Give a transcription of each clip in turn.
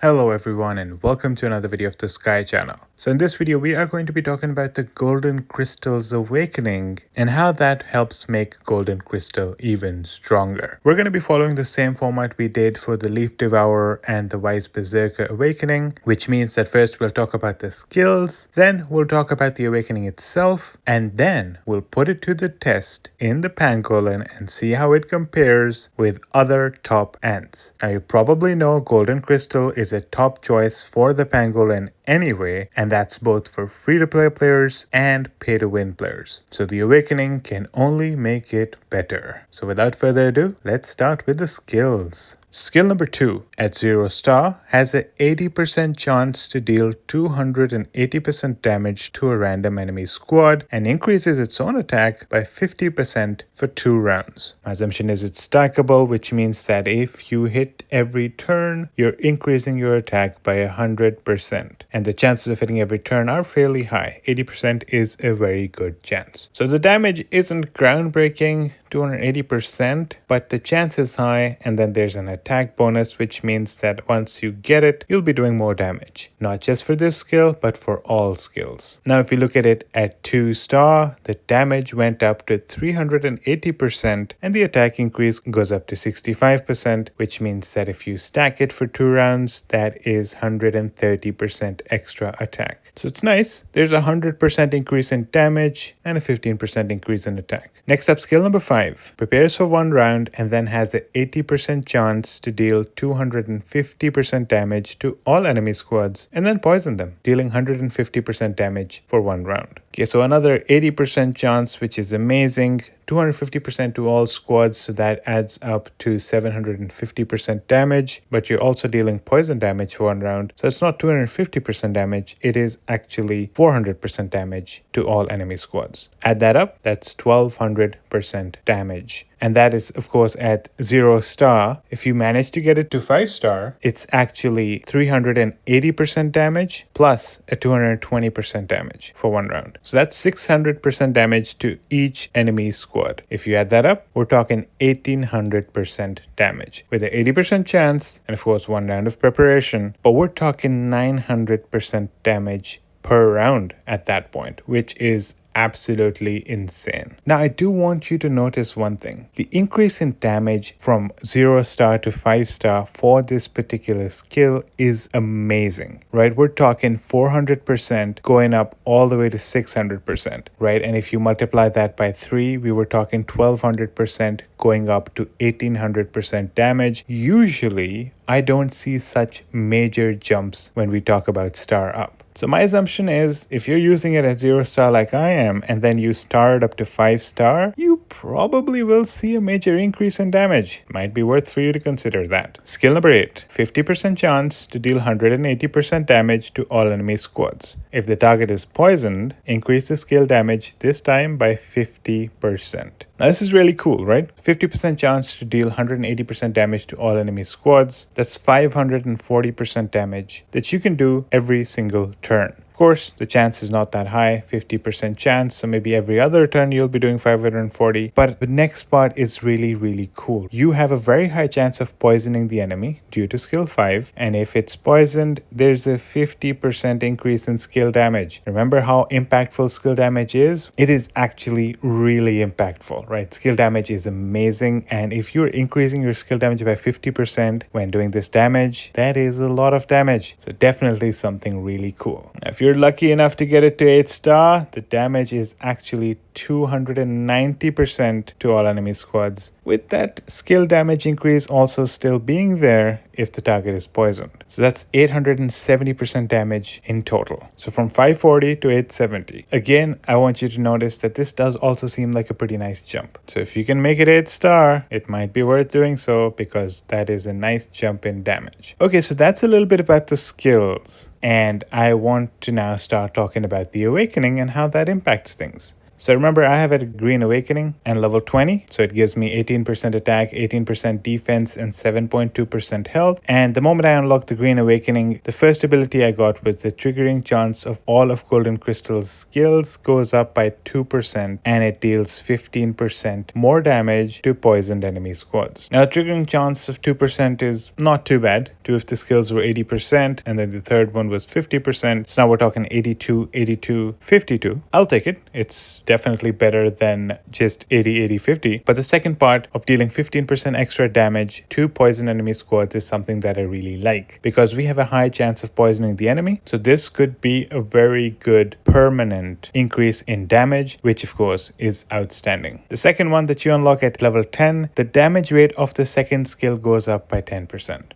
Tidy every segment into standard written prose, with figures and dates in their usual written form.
Hello everyone and welcome to another video of the Sky channel. So in this video we are going to be talking about the Golden Crystal's awakening and how that helps make Golden Crystal even stronger. We're going to be following the same format we did for the Leaf Devourer and the Wise Berserker awakening, which means that first we'll talk about the skills, then we'll talk about the awakening itself, and then we'll put it to the test in the Pangolin and see how it compares with other top ants. Now you probably know Golden Crystal is a top choice for the Pangolin anyway, and that's both for free-to-play players and pay-to-win players. So the awakening can only make it better. So without further ado, let's start with the skills. Skill number 2 at 0 star has a 80% chance to deal 280% damage to a random enemy squad and increases its own attack by 50% for 2 rounds. My assumption is it's stackable, which means that if you hit every turn, you're increasing your attack by 100%. And the chances of hitting every turn are fairly high. 80% is a very good chance. So the damage isn't groundbreaking, 280%, but the chance is high, and then there's an attack bonus, which means that once you get it, you'll be doing more damage. Not just for this skill, but for all skills. Now, if you look at it at 2 star, the damage went up to 380%, and the attack increase goes up to 65%, which means that if you stack it for 2 rounds, that is 130% extra attack. So it's nice. There's a 100% increase in damage and a 15% increase in attack. Next up, skill number 5. Prepares for 1 round and then has an 80% chance to deal 250% damage to all enemy squads and then poison them, dealing 150% damage for 1 round. Okay, so another 80% chance, which is amazing. 250% to all squads, so that adds up to 750% damage, but you're also dealing poison damage for 1 round, so it's not 250% damage, it is actually 400% damage to all enemy squads. Add that up, that's 1200% damage. And that is, of course, at 0 star. If you manage to get it to 5 star, it's actually 380% damage plus a 220% damage for 1 round. So that's 600% damage to each enemy squad. If you add that up, we're talking 1800% damage with an 80% chance and, of course, 1 round of preparation. But we're talking 900% damage per round at that point, which is absolutely insane. Now, I do want you to notice one thing. The increase in damage from 0 star to 5 star for this particular skill is amazing, right? We're talking 400% going up all the way to 600%, right? And if you multiply that by 3, we were talking 1200% going up to 1800% damage. Usually, I don't see such major jumps when we talk about star up. So my assumption is if you're using it at 0 star like I am and then you star it up to 5 star, you probably will see a major increase in damage. Might be worth for you to consider that. Skill number 8, 50% chance to deal 180% damage to all enemy squads. If the target is poisoned, increase the skill damage this time by 50%. Now this is really cool, right? 50% chance to deal 180% damage to all enemy squads. That's 540% damage that you can do every single turn. Of course, the chance is not that high, 50% chance, so maybe every other turn you'll be doing 540. But the next part is really, really cool. You have a very high chance of poisoning the enemy due to skill 5, and if it's poisoned, there's a 50% increase in skill damage. Remember how impactful skill damage is? It is actually really impactful, right? Skill damage is amazing, and if you're increasing your skill damage by 50% when doing this damage, that is a lot of damage. So definitely something really cool. Now, if you're lucky enough to get it to 8 star, the damage is actually 290% to all enemy squads, with that skill damage increase also still being there if the target is poisoned. So that's 870% damage in total. So from 540 to 870. Again, I want you to notice that this does also seem like a pretty nice jump. So if you can make it 8 star, it might be worth doing so because that is a nice jump in damage. Okay, so that's a little bit about the skills. And I want to now start talking about the awakening and how that impacts things. So remember, I have a green awakening and level 20. So it gives me 18% attack, 18% defense, and 7.2% health. And the moment I unlocked the green awakening, the first ability I got was the triggering chance of all of Golden Crystal's skills goes up by 2%, and it deals 15% more damage to poisoned enemy squads. Now, triggering chance of 2% is not too bad. Two of the skills were 80%, and then the third one was 50%. So now we're talking 82, 82, 52. I'll take it. It's definitely better than just 80, 80, 50. But the second part of dealing 15% extra damage to poison enemy squads is something that I really like, because we have a high chance of poisoning the enemy. So this could be a very good permanent increase in damage, which of course is outstanding. The second one that you unlock at level 10, the damage rate of the second skill goes up by 10%.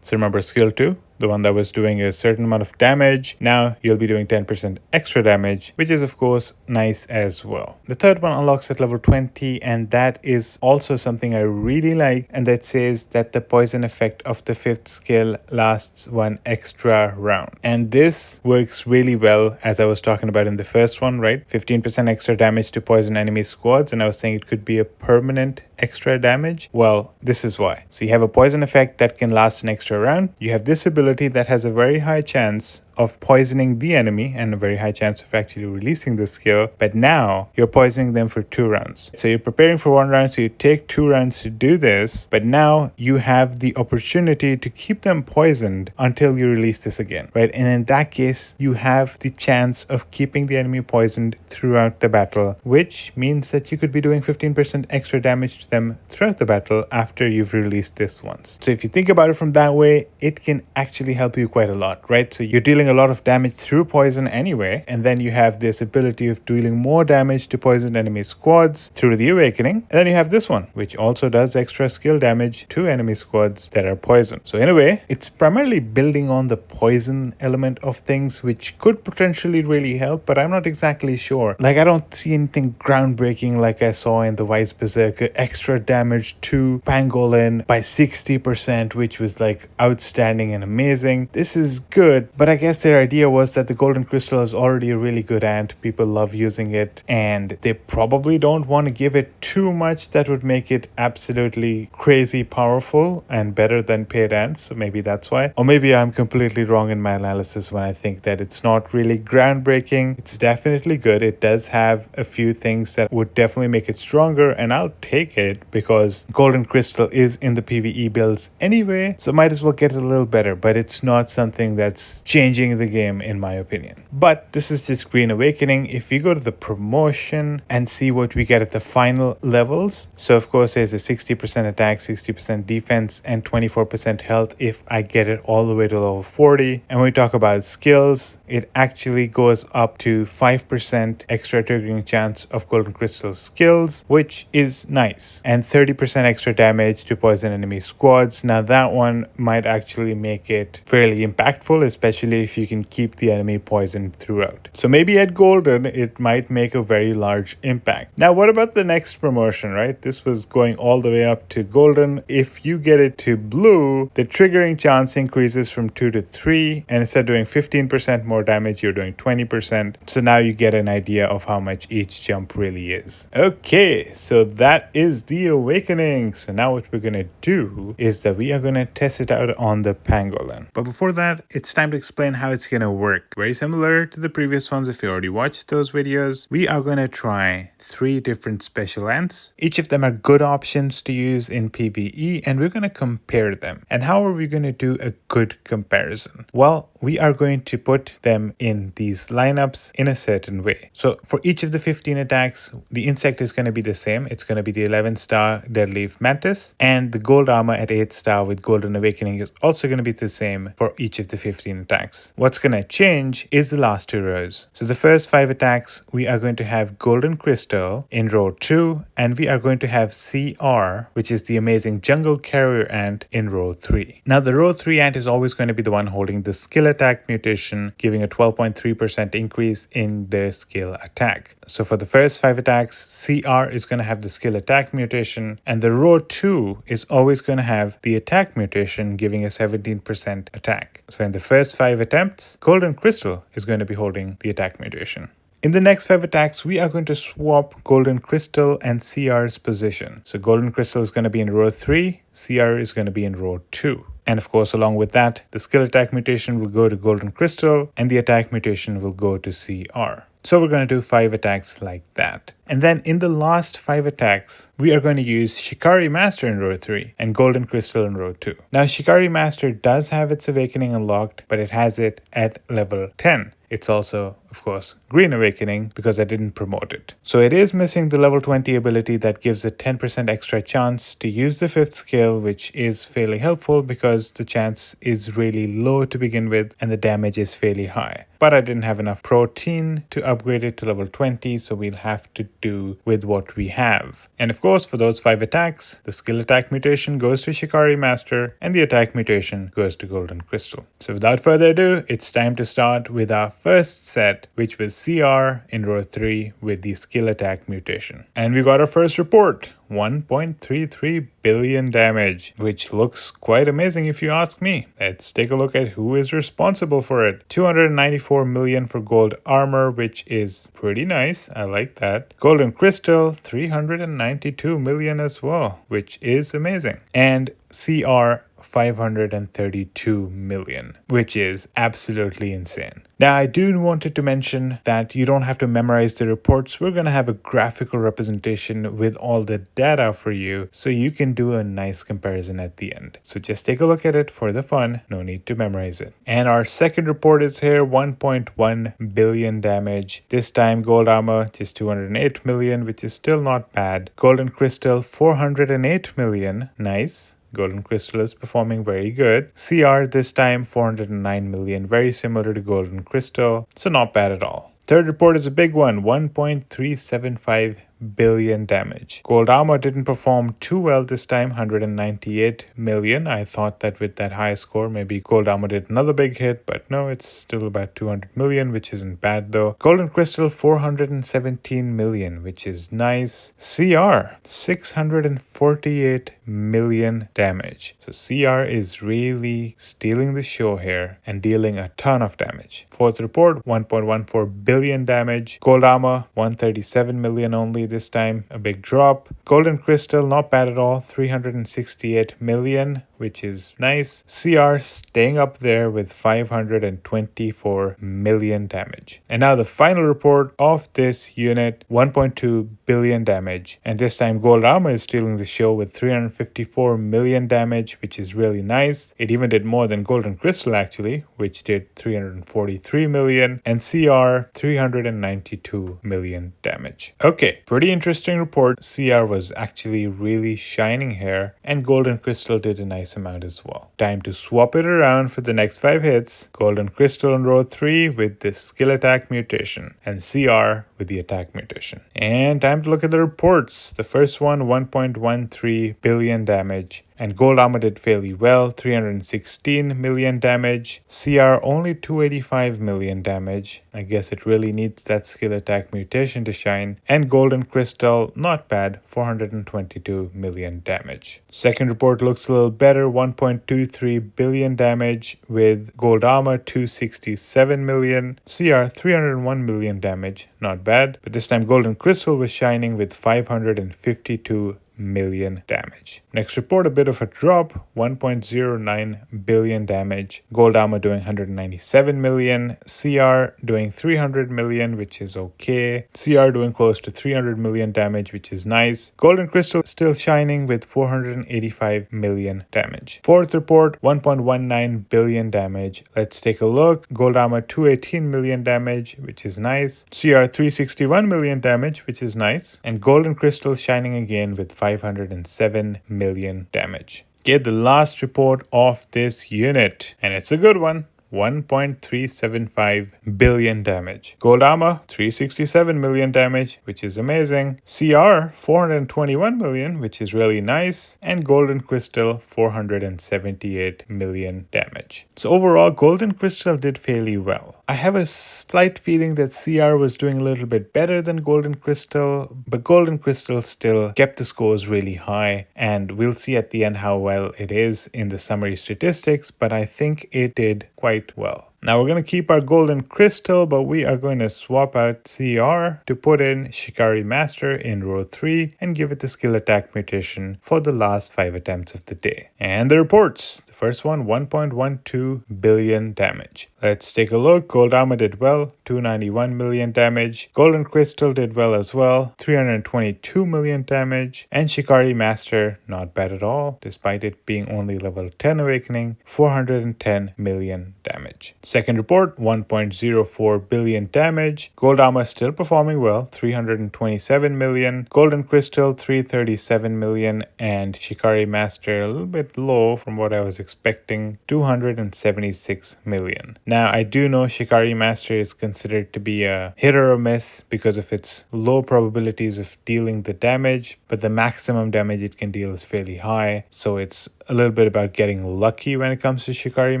So remember skill 2? The one that was doing a certain amount of damage, now you'll be doing 10% extra damage, which is of course nice as well. The third one unlocks at level 20, and that is also something I really like, and that says that the poison effect of the fifth skill lasts one extra round. And this works really well, as I was talking about in the first one, right? 15% extra damage to poison enemy squads, and I was saying it could be a permanent extra damage. Well, this is why. So you have a poison effect that can last an extra round. You have this ability that has a very high chance of poisoning the enemy and a very high chance of actually releasing the skill, but now you're poisoning them for 2 rounds. So you're preparing for 1 round, so you take 2 rounds to do this, but now you have the opportunity to keep them poisoned until you release this again, right? And in that case, you have the chance of keeping the enemy poisoned throughout the battle, which means that you could be doing 15% extra damage to them throughout the battle after you've released this once. So if you think about it from that way, it can actually help you quite a lot, right? So you're dealing a lot of damage through poison anyway, and then you have this ability of dealing more damage to poisoned enemy squads through the awakening, and then you have this one, which also does extra skill damage to enemy squads that are poisoned. So in a way, it's primarily building on the poison element of things, which could potentially really help, but I'm not exactly sure. Like, I don't see anything groundbreaking like I saw in the Vice Berserker, extra damage to Pangolin by 60%, which was like outstanding and amazing. This is good, but I guess their idea was that the golden crystal is already a really good ant. People love using it, and they probably don't want to give it too much that would make it absolutely crazy powerful and better than paid ants. So maybe that's why. Or maybe I'm completely wrong in my analysis when I think that it's not really groundbreaking. It's definitely good. It does have a few things that would definitely make it stronger, and I'll take it because golden crystal is in the PvE builds anyway, so might as well get it a little better, but it's not something that's changing the game in my opinion. But this is just Green Awakening. If we go to the promotion and see what we get at the final levels, so of course there's a 60% attack, 60% defense, and 24% health if I get it all the way to level 40. And when we talk about skills, it actually goes up to 5% extra triggering chance of golden crystal skills, which is nice, and 30% extra damage to poison enemy squads. Now that one might actually make it fairly impactful, especially if you can keep the enemy poisoned throughout. So maybe at golden it might make a very large impact. Now what about the next promotion, right? This was going all the way up to golden. If you get it to blue, the triggering chance increases from 2 to 3, and instead of doing 15% more damage, you're doing 20%. So now you get an idea of how much each jump really is. Okay, so that is the awakening. So now what we're gonna do is that we are gonna test it out on the pangolin. But before that, it's time to explain how it's gonna work. Very similar to the previous ones. If you already watched those videos, we are gonna try 3 different special ants. Each of them are good options to use in PvE, and we're gonna compare them. And how are we gonna do a good comparison? Well, we are going to put them in these lineups in a certain way. So for each of the 15 attacks, the insect is going to be the same. It's going to be the 11-star Deadleaf Mantis, and the gold armor at 8-star with Golden Awakening is also going to be the same for each of the 15 attacks. What's going to change is the last 2 rows. So the first 5 attacks, we are going to have Golden Crystal in row 2, and we are going to have CR, which is the amazing Jungle Carrier ant, in row 3. Now the row 3 ant is always going to be the one holding the skill attack mutation, giving a 12.3% increase in their skill attack. So for the first 5 attacks, CR is going to have the skill attack mutation, and the row 2 is always going to have the attack mutation, giving a 17% attack. So in the first 5 attempts, Golden Crystal is going to be holding the attack mutation. In the next 5 attacks, we are going to swap Golden Crystal and CR's position. So Golden Crystal is going to be in row 3, CR is going to be in row 2. And of course, along with that, the skill attack mutation will go to Golden Crystal and the attack mutation will go to CR. So we're going to do 5 attacks like that. And then in the last 5 attacks, we are going to use Shikaree Master in row 3 and Golden Crystal in row 2. Now Shikaree Master does have its Awakening unlocked, but it has it at level 10. It's also, of course, Green Awakening because I didn't promote it. So it is missing the level 20 ability that gives a 10% extra chance to use the 5th skill, which is fairly helpful because the chance is really low to begin with and the damage is fairly high. But I didn't have enough protein to upgrade it to level 20, so we'll have to do with what we have. And of course, for those 5 attacks, the skill attack mutation goes to Shikaree Master and the attack mutation goes to Golden Crystal. So without further ado, it's time to start with our first set, which was CR in row 3 with the skill attack mutation. And we got our first report. 1.33 billion damage, which looks quite amazing if you ask me. Let's take a look at who is responsible for it. 294 million for gold armor, which is pretty nice. I like that. Golden crystal, 392 million as well, which is amazing. And CR 532 million, which is absolutely insane. Now, I do wanted to mention that you don't have to memorize the reports. We're going to have a graphical representation with all the data for you so you can do a nice comparison at the end. So just take a look at it for the fun. No need to memorize it. And our second report is here, 1.1 billion damage. This time gold armor just 208 million, which is still not bad. Golden crystal 408 million. Nice. Golden Crystal is performing very good. CR this time 409 million, very similar to Golden Crystal, so not bad at all. Third report is a big one, 1.375 billion damage. Gold armor didn't perform too well this time, 198 million. I thought that with that high score, maybe gold armor did another big hit, but no, it's still about 200 million, which isn't bad though. Golden crystal, 417 million, which is nice. CR, 648 million damage. So CR is really stealing the show here and dealing a ton of damage. Fourth report, 1.14 billion damage. Gold armor, 137 million only this time, a big drop. Golden crystal, not bad at all, 368 million, which is nice. CR staying up there with 524 million damage. And now the final report of this unit, 1.2 billion damage. And this time gold armor is stealing the show with 354 million damage, which is really nice. It even did more than golden crystal actually, which did 343 million, and CR 392 million damage. Okay, pretty interesting report. CR was actually really shining here, and golden crystal did a nice amount as well. Time to swap it around for the next 5 hits. Golden crystal in row 3 with the skill attack mutation, and CR with the attack mutation. And time to look at the reports. The first one, 1.13 billion damage. And gold armor did fairly well, 316 million damage. CR only 285 million damage. I guess it really needs that skill attack mutation to shine. And golden crystal, not bad, 422 million damage. Second report looks a little better, 1.23 billion damage with gold armor 267 million. CR 301 million damage, not bad. But this time golden crystal was shining with 552 million damage. Next report, a bit of a drop, 1.09 billion damage. Gold armor doing 197 million. CR doing 300 million, which is okay. CR doing close to 300 million damage, which is nice. Golden crystal still shining with 485 million damage. Fourth report, 1.19 billion damage. Let's take a look. Gold armor 218 million damage, which is nice. CR 361 million damage, which is nice. And golden crystal shining again with 507 million damage. Get the last report of this unit, and it's a good one. 1.375 billion damage. Gold armor, 367 million damage, which is amazing. CR, 421 million, which is really nice. And golden crystal, 478 million damage. So overall, golden crystal did fairly well. I have a slight feeling that CR was doing a little bit better than golden crystal, but golden crystal still kept the scores really high, and we'll see at the end how well it is in the summary statistics, but I think it did quite well. Now we're going to keep our golden crystal, but we are going to swap out CR to put in Shikaree Master in row 3 and give it the skill attack mutation for the last 5 attempts of the day. And the reports. The first one, 1.12 billion damage. Let's take a look. Gold armor did well, 291 million damage. Golden crystal did well as well, 322 million damage. And Shikaree Master, not bad at all, despite it being only level 10 awakening, 410 million damage. Second report, 1.04 billion damage. Gold armor still performing well, 327 million. Golden crystal, 337 million. And Shikaree Master, a little bit low from what I was expecting, 276 million. Now, I do know Shikaree Master is considered to be a hit or miss because of its low probabilities of dealing the damage, but the maximum damage it can deal is fairly high, so it's a little bit about getting lucky when it comes to Shikaree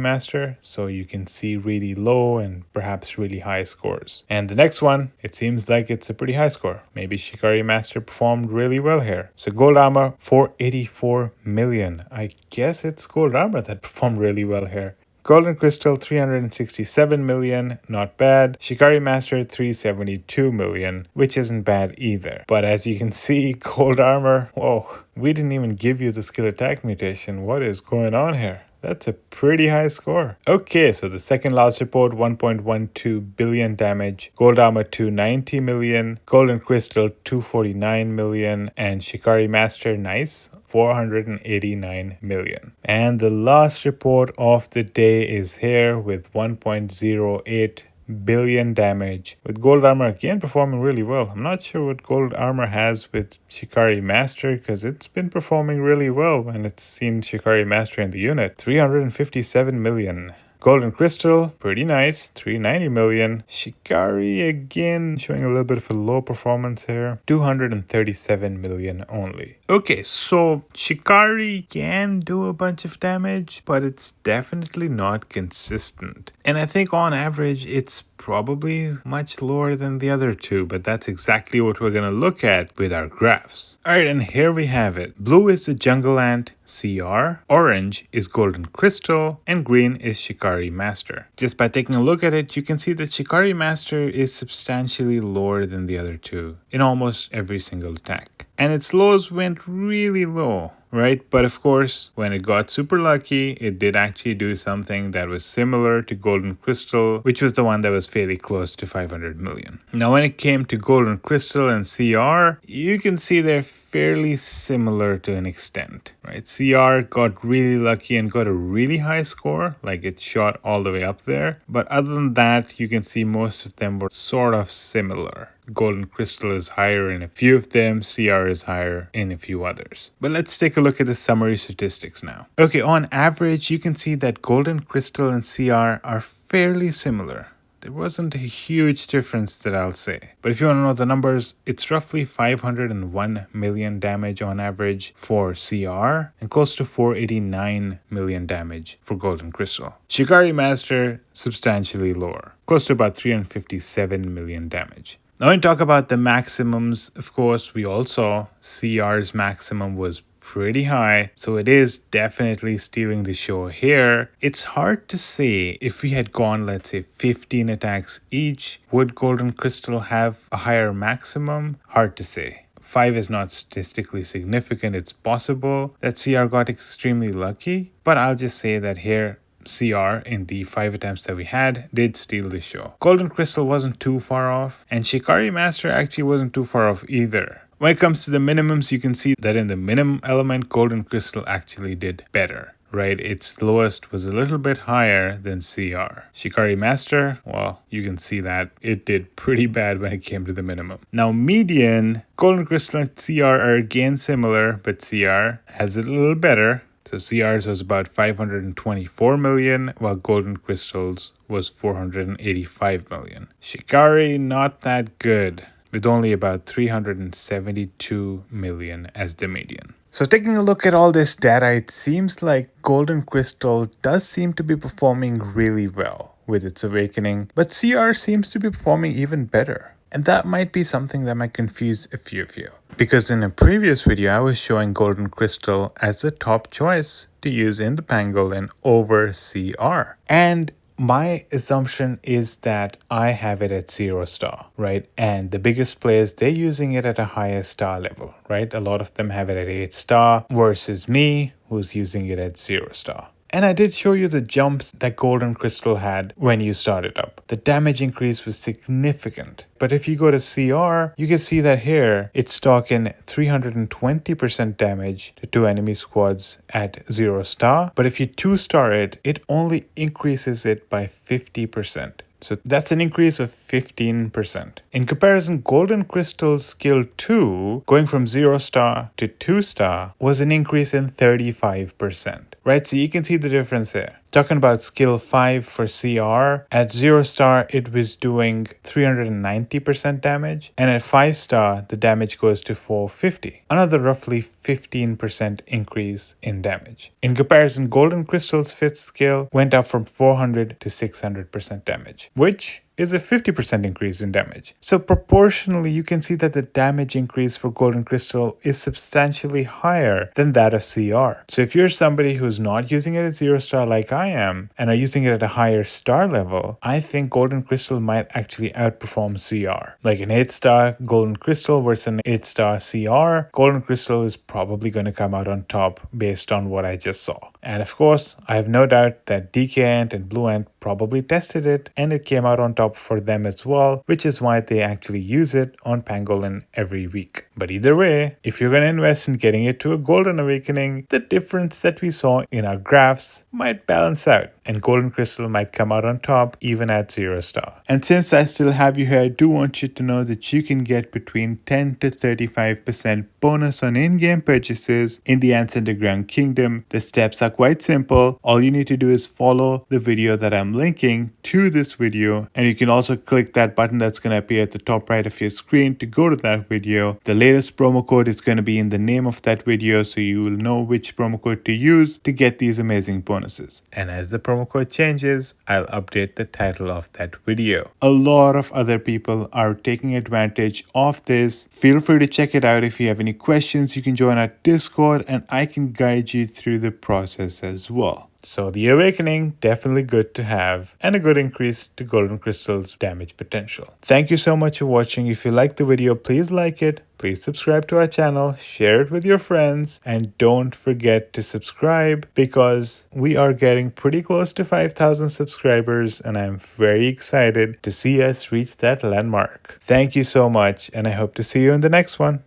Master, so you can see really low and perhaps really high scores. And the next one, it seems like it's a pretty high score. Maybe Shikaree Master performed really well here. So gold armor, 484 million. I guess it's gold armor that performed really well here. Golden crystal, 367 million, not bad. Shikaree Master, 372 million, which isn't bad either. But as you can see, gold armor, whoa, we didn't even give you the skill attack mutation. What is going on here? That's a pretty high score. Okay, so the second last report, 1.12 billion damage. Gold armor, 290 million. Golden crystal, 249 million. And Shikaree Master, nice, 489 million. And the last report of the day is here with 1.08 billion damage, with gold armor again performing really well. I'm not sure what gold armor has with Shikaree Master because it's been performing really well when it's seen Shikaree Master in the unit. 357 million. Golden crystal, pretty nice, 390 million. Shikaree again showing a little bit of a low performance here, 237 million only. Okay, so Shikaree can do a bunch of damage, but it's definitely not consistent. And I think on average, it's probably much lower than the other two, but that's exactly what we're going to look at with our graphs. Alright, and here we have it. Blue is the Jungle Ant CR, orange is Golden Crystal, and green is Shikaree Master. Just by taking a look at it, you can see that Shikaree Master is substantially lower than the other two in almost every single attack. And its lows went really low, right? But of course, when it got super lucky, it did actually do something that was similar to Golden Crystal, which was the one that was fairly close to 500 million. Now, when it came to Golden Crystal and CR, you can see they're fairly similar to an extent, right? CR got really lucky and got a really high score, like it shot all the way up there. But other than that, you can see most of them were sort of similar. Golden Crystal is higher in a few of them, CR is higher in a few others. But let's take a look at the summary statistics now. Okay, on average, you can see that Golden Crystal and CR are fairly similar. There wasn't a huge difference that I'll say. But if you want to know the numbers, it's roughly 501 million damage on average for CR and close to 489 million damage for Golden Crystal. Shikaree Master, substantially lower, close to about 357 million damage. Now, when we talk about the maximums, of course, we all saw CR's maximum was pretty high, so it is definitely stealing the show here. It's hard to say if we had gone, let's say, 15 attacks each, would Golden Crystal have a higher maximum? Hard to say. 5 is not statistically significant. It's possible that CR got extremely lucky, but I'll just say that here, CR in the 5 attempts that we had did steal the show. Golden Crystal wasn't too far off, and Shikaree Master actually wasn't too far off either. When it comes to the minimums, you can see that in the minimum element, Golden Crystal actually did better, right? Its lowest was a little bit higher than CR. Shikaree Master, well, you can see that it did pretty bad when it came to the minimum. Now, median, Golden Crystal and CR are again similar, but CR has it a little better. So CR's was about 524 million, while Golden Crystal's was 485 million. Shikaree, not that good, with only about 372 million as the median. So taking a look at all this data, it seems like Golden Crystal does seem to be performing really well with its awakening, but CR seems to be performing even better. And that might be something that might confuse a few of you. Because in a previous video, I was showing Golden Crystal as the top choice to use in the Pangolin over CR. And my assumption is that I have it at 0 star, right? And the biggest players, they're using it at a higher star level, right? A lot of them have it at 8 star versus me, who's using it at 0 star. And I did show you the jumps that Golden Crystal had when you started up. The damage increase was significant. But if you go to CR, you can see that here it's talking 320% damage to 2 enemy squads at 0 star. But if you 2-star it, it only increases it by 50%. So that's an increase of 15%. In comparison, Golden Crystal's skill 2, going from 0 star to 2 star, was an increase in 35%. Right, so you can see the difference there. Talking about skill 5 for CR, at 0 star it was doing 390% damage, and at 5 star the damage goes to 450. Another roughly 15% increase in damage. In comparison, Golden Crystal's 5th skill went up from 400 to 600% damage, which is a 50% increase in damage. So proportionally, you can see that the damage increase for Golden Crystal is substantially higher than that of CR. So if you're somebody who's not using it at 0 star like I am, and are using it at a higher star level, I think Golden Crystal might actually outperform CR. Like an 8-star Golden Crystal versus an 8-star CR, Golden Crystal is probably going to come out on top based on what I just saw. And of course, I have no doubt that DK Ant and Blue Ant probably tested it and it came out on top for them as well, which is why they actually use it on Pangolin every week. But either way, if you're going to invest in getting it to a Golden Awakening, the difference that we saw in our graphs might balance out and Golden Crystal might come out on top even at 0 star. And since I still have you here, I do want you to know that you can get between 10 to 35% bonus on in-game purchases in the Ants Underground Kingdom. The steps are quite simple. All you need to do is follow the video that I'm linking to this video, and you can also click that button that's going to appear at the top right of your screen to go to that video. The latest promo code is going to be in the name of that video, so you will know which promo code to use to get these amazing bonuses. And as the promo code changes, I'll update the title of that video. A lot of other people are taking advantage of this. Feel free to check it out. If you have any questions, you can join our Discord and I can guide you through the process as well. So the Awakening, definitely good to have, and a good increase to Golden Crystal's damage potential. Thank you so much for watching. If you liked the video, please like it, please subscribe to our channel, share it with your friends, and don't forget to subscribe because we are getting pretty close to 5,000 subscribers and I'm very excited to see us reach that landmark. Thank you so much and I hope to see you in the next one.